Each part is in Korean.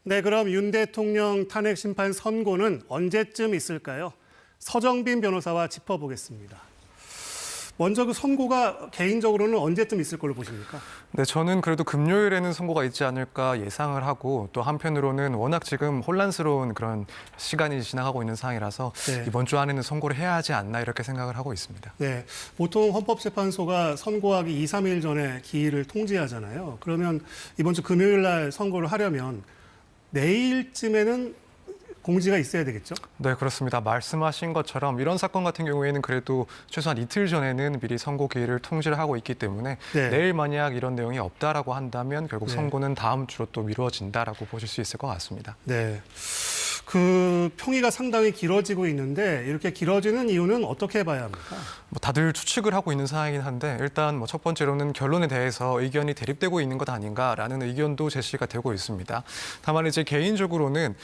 네, 그럼 윤 대통령 탄핵 심판 선고는 언제쯤 있을까요? 서정빈 변호사와 짚어보겠습니다. 먼저 그 선고가 개인적으로는 언제쯤 있을 걸로 보십니까? 네, 저는 그래도 금요일에는 선고가 있지 않을까 예상을 하고 또 한편으로는 워낙 지금 혼란스러운 그런 시간이 지나가고 있는 상황이라서 네. 이번 주 안에는 선고를 해야 하지 않나 이렇게 생각을 하고 있습니다. 네, 보통 헌법재판소가 선고하기 2, 3일 전에 기일을 통지하잖아요. 그러면 이번 주 금요일 날 선고를 하려면 내일쯤에는 공지가 있어야 되겠죠? 네, 그렇습니다. 말씀하신 것처럼 이런 사건 같은 경우에는 그래도 최소한 이틀 전에는 미리 선고 기일을 통지를 하고 있기 때문에 네. 내일 만약 이런 내용이 없다라고 한다면 결국 네. 선고는 다음 주로 또 미루어진다라고 보실 수 있을 것 같습니다. 네. 그 평의가 상당히 길어지고 있는데 이렇게 길어지는 이유는 어떻게 봐야 합니까? 다들 추측을 하고 있는 상황이긴 한데 일단 첫 번째로는 결론에 대해서 의견이 대립되고 있는 것 아닌가라는 의견도 제시가 되고 있습니다. 다만 이제 개인적으로는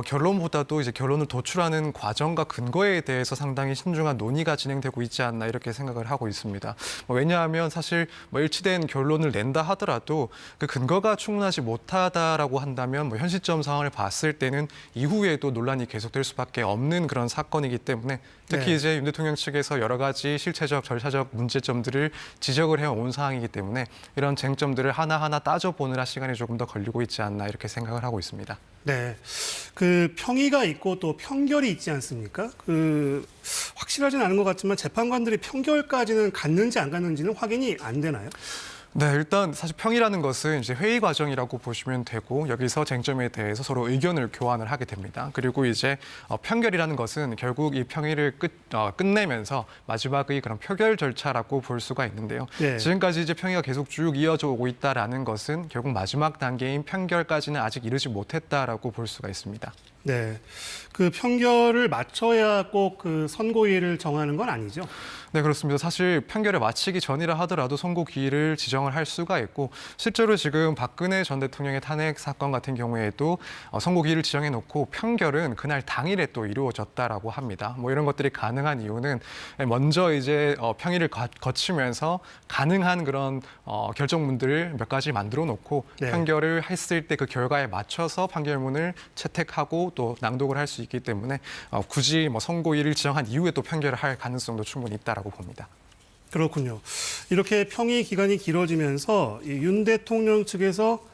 결론보다도 이제 결론을 도출하는 과정과 근거에 대해서 상당히 신중한 논의가 진행되고 있지 않나 이렇게 생각을 하고 있습니다. 왜냐하면 사실 일치된 결론을 낸다 하더라도 그 근거가 충분하지 못하다라고 한다면 현 시점 상황을 봤을 때는 이후에도 논란이 계속될 수밖에 없는 그런 사건이기 때문에 특히 네. 이제 윤 대통령 측에서 여러 가지 실체적, 절차적 문제점들을 지적을 해온 상황이기 때문에 이런 쟁점들을 하나하나 따져보느라 시간이 조금 더 걸리고 있지 않나 이렇게 생각을 하고 있습니다. 네, 그 평의가 있고 또 편결이 있지 않습니까? 그 확실하진 않은 것 같지만 재판관들이 편결까지는 갔는지 안 갔는지는 확인이 안 되나요? 네, 일단 사실 평이라는 것은 이제 회의 과정이라고 보시면 되고 여기서 쟁점에 대해서 서로 의견을 교환을 하게 됩니다. 그리고 이제 편결이라는 것은 결국 이 평의를 끝내면서 마지막의 그런 표결 절차라고 볼 수가 있는데요. 네. 지금까지 이제 평의가 계속 쭉 이어져 오고 있다라는 것은 결국 마지막 단계인 편결까지는 아직 이르지 못했다라고 볼 수가 있습니다. 네, 그 편결을 맞춰야 꼭 그 선고일을 정하는 건 아니죠? 네, 그렇습니다. 사실 판결을 마치기 전이라 하더라도 선고 기일을 지정을 할 수가 있고 실제로 지금 박근혜 전 대통령의 탄핵 사건 같은 경우에도 선고 기일을 지정해 놓고 판결은 그날 당일에 또 이루어졌다라고 합니다. 이런 것들이 가능한 이유는 먼저 이제 평일을 거치면서 가능한 그런 결정문들을 몇 가지 만들어 놓고 네. 판결을 했을 때 그 결과에 맞춰서 판결문을 채택하고 또 낭독을 할 수 있기 때문에 굳이 선고일을 지정한 이후에 또 판결을 할 가능성도 충분히 있다라고 봅니다. 그렇군요. 이렇게 평의 기간이 길어지면서 이 윤 대통령 측에서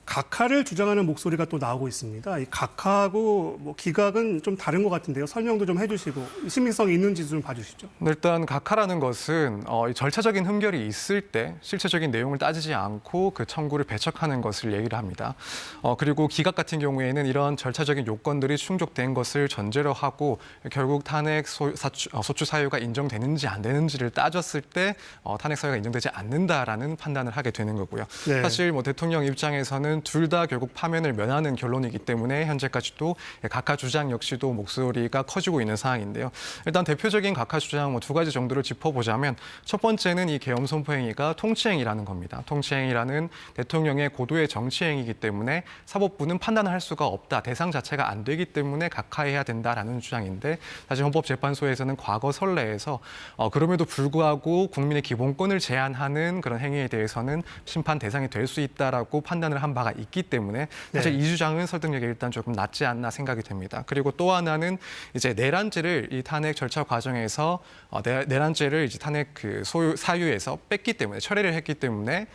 각하를 주장하는 목소리가 또 나오고 있습니다. 이 각하하고 기각은 좀 다른 것 같은데요. 설명도 좀 해주시고 신빙성이 있는지 좀 봐주시죠. 일단 각하라는 것은 절차적인 흠결이 있을 때 실체적인 내용을 따지지 않고 그 청구를 배척하는 것을 얘기를 합니다. 그리고 기각 같은 경우에는 이런 절차적인 요건들이 충족된 것을 전제로 하고 결국 탄핵 소추 사유가 인정되는지 안 되는지를 따졌을 때 탄핵 사유가 인정되지 않는다라는 판단을 하게 되는 거고요. 네. 사실 대통령 입장에서는 둘 다 결국 파면을 면하는 결론이기 때문에 현재까지도 각하 주장 역시도 목소리가 커지고 있는 상황인데요. 일단 대표적인 각하 주장 두 가지 정도를 짚어보자면 첫 번째는 이 계엄 선포 행위가 통치행위라는 겁니다. 통치행위라는 대통령의 고도의 정치행위이기 때문에 사법부는 판단을 할 수가 없다. 대상 자체가 안 되기 때문에 각하해야 된다라는 주장인데 사실 헌법재판소에서는 과거 선례에서 그럼에도 불구하고 국민의 기본권을 제한하는 그런 행위에 대해서는 심판 대상이 될 수 있다라고 판단을 한 바가 있기 때문에 사실 네. 이 주장은 설득력이 일단 조금 낮지 않나 생각이 됩니다. 그리고 또 하나는 이제 내란죄를 이 탄핵 절차 과정에서 내란죄를 이제 탄핵 그 사유에서 뺐기 때문에 철회를 했기 때문에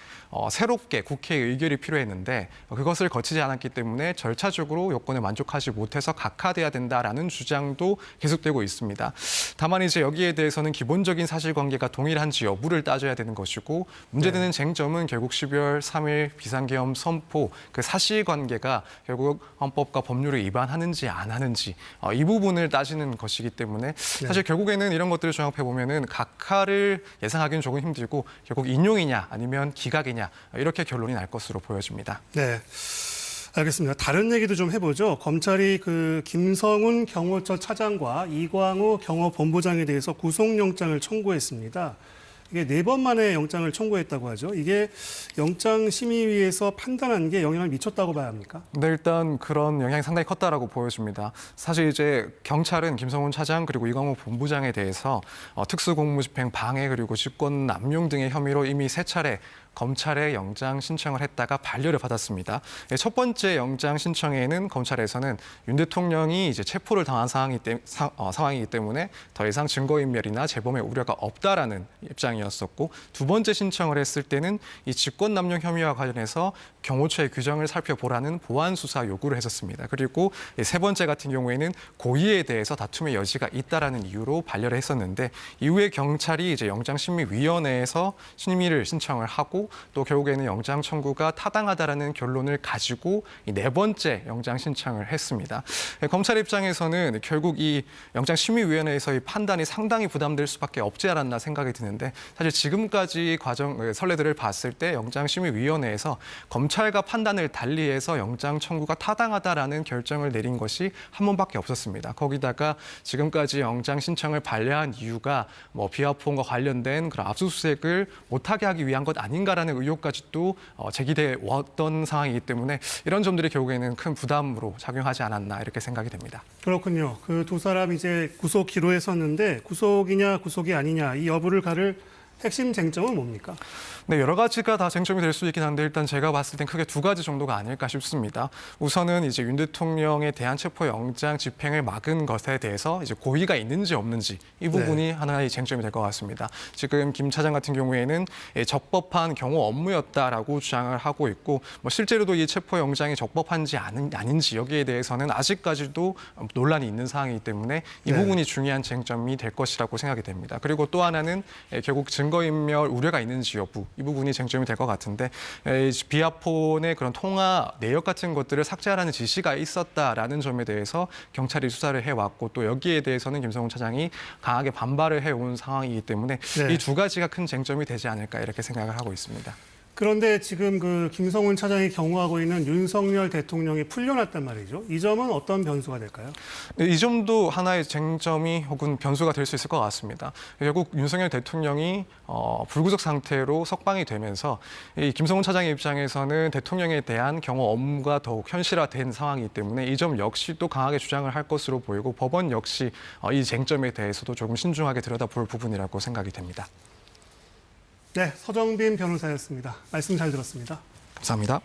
새롭게 국회의 의결이 필요했는데 그것을 거치지 않았기 때문에 절차적으로 요건에 만족하지 못해서 각하돼야 된다라는 주장도 계속되고 있습니다. 다만 이제 여기에 대해서는 기본적인 사실관계가 동일한지 여부를 따져야 되는 것이고 문제되는 쟁점은 결국 12월 3일 비상계엄 선포 그 사실관계가 결국 헌법과 법률을 위반하는지 안 하는지 이 부분을 따지는 것이기 때문에 사실 결국에는 이런 것들을 종합해 보면은 각하를 예상하기는 조금 힘들고 결국 인용이냐 아니면 기각이냐 이렇게 결론이 날 것으로 보여집니다. 네. 알겠습니다. 다른 얘기도 좀 해보죠. 검찰이 그 김성훈 경호처 차장과 이광우 경호본부장에 대해서 구속영장을 청구했습니다. 이게 4번 만에 영장을 청구했다고 하죠. 이게 영장심의위에서 판단한 게 영향을 미쳤다고 봐야 합니까? 네, 일단 그런 영향이 상당히 컸다라고 보여집니다. 사실 이제 경찰은 김성훈 차장 그리고 이광우 본부장에 대해서 특수공무집행 방해 그리고 직권 남용 등의 혐의로 이미 3차례 검찰에 영장 신청을 했다가 반려를 받았습니다. 첫 번째 영장 신청에는 검찰에서는 윤 대통령이 이제 체포를 당한 상황이기 때문에 더 이상 증거인멸이나 재범의 우려가 없다라는 입장이었었고, 두 번째 신청을 했을 때는 이 직권남용 혐의와 관련해서 경호처의 규정을 살펴보라는 보완 수사 요구를 했었습니다. 그리고 세 번째 같은 경우에는 고의에 대해서 다툼의 여지가 있다라는 이유로 반려를 했었는데, 이후에 경찰이 이제 영장심의위원회에서 심의를 신청을 하고 또 결국에는 영장 청구가 타당하다라는 결론을 가지고 이 네 번째 영장 신청을 했습니다. 검찰 입장에서는 결국 이 영장심의위원회에서의 판단이 상당히 부담될 수밖에 없지 않았나 생각이 드는데, 사실 지금까지 선례들을 봤을 때 영장심의위원회에서 검찰과 판단을 달리해서 영장 청구가 타당하다라는 결정을 내린 것이 한 번밖에 없었습니다. 거기다가 지금까지 영장 신청을 반려한 이유가 뭐 비화폰과 관련된 그런 압수수색을 못하게 하기 위한 것 아닌가라는 의혹까지 또 제기돼 왔던 상황이기 때문에 이런 점들이 결국에는 큰 부담으로 작용하지 않았나 이렇게 생각이 됩니다. 그렇군요. 그 두 사람 이제 구속 기로에 섰는데 구속이냐 구속이 아니냐 이 여부를 가를 핵심 쟁점은 뭡니까? 네, 여러 가지가 다 쟁점이 될 수 있긴 한데 일단 제가 봤을 땐 크게 두 가지 정도가 아닐까 싶습니다. 우선은 이제 윤 대통령에 대한 체포영장 집행을 막은 것에 대해서 이제 고의가 있는지 없는지 이 부분이 하나의 쟁점이 될 것 같습니다. 지금 김 차장 같은 경우에는 적법한 경호 업무였다라고 주장을 하고 있고, 뭐 실제로도 이 체포영장이 적법한지 아닌지 여기에 대해서는 아직까지도 논란이 있는 상황이기 때문에 이 부분이 중요한 쟁점이 될 것이라고 생각이 됩니다. 그리고 또 하나는 결국 증거인멸 우려가 있는지 여부, 이 부분이 쟁점이 될 것 같은데, 비아폰의 그런 통화 내역 같은 것들을 삭제하라는 지시가 있었다라는 점에 대해서 경찰이 수사를 해왔고, 또 여기에 대해서는 김성훈 차장이 강하게 반발을 해온 상황이기 때문에 이 두 가지가 큰 쟁점이 되지 않을까 이렇게 생각을 하고 있습니다. 그런데 지금 그 김성훈 차장이 경호하고 있는 윤석열 대통령이 풀려났단 말이죠. 이 점은 어떤 변수가 될까요? 네, 이 점도 하나의 쟁점이 혹은 변수가 될 수 있을 것 같습니다. 결국 윤석열 대통령이 불구속 상태로 석방이 되면서 이 김성훈 차장의 입장에서는 대통령에 대한 경호 업무가 더욱 현실화된 상황이기 때문에 이 점 역시 또 강하게 주장을 할 것으로 보이고, 법원 역시 이 쟁점에 대해서도 조금 신중하게 들여다볼 부분이라고 생각이 됩니다. 네, 서정빈 변호사였습니다. 말씀 잘 들었습니다. 감사합니다.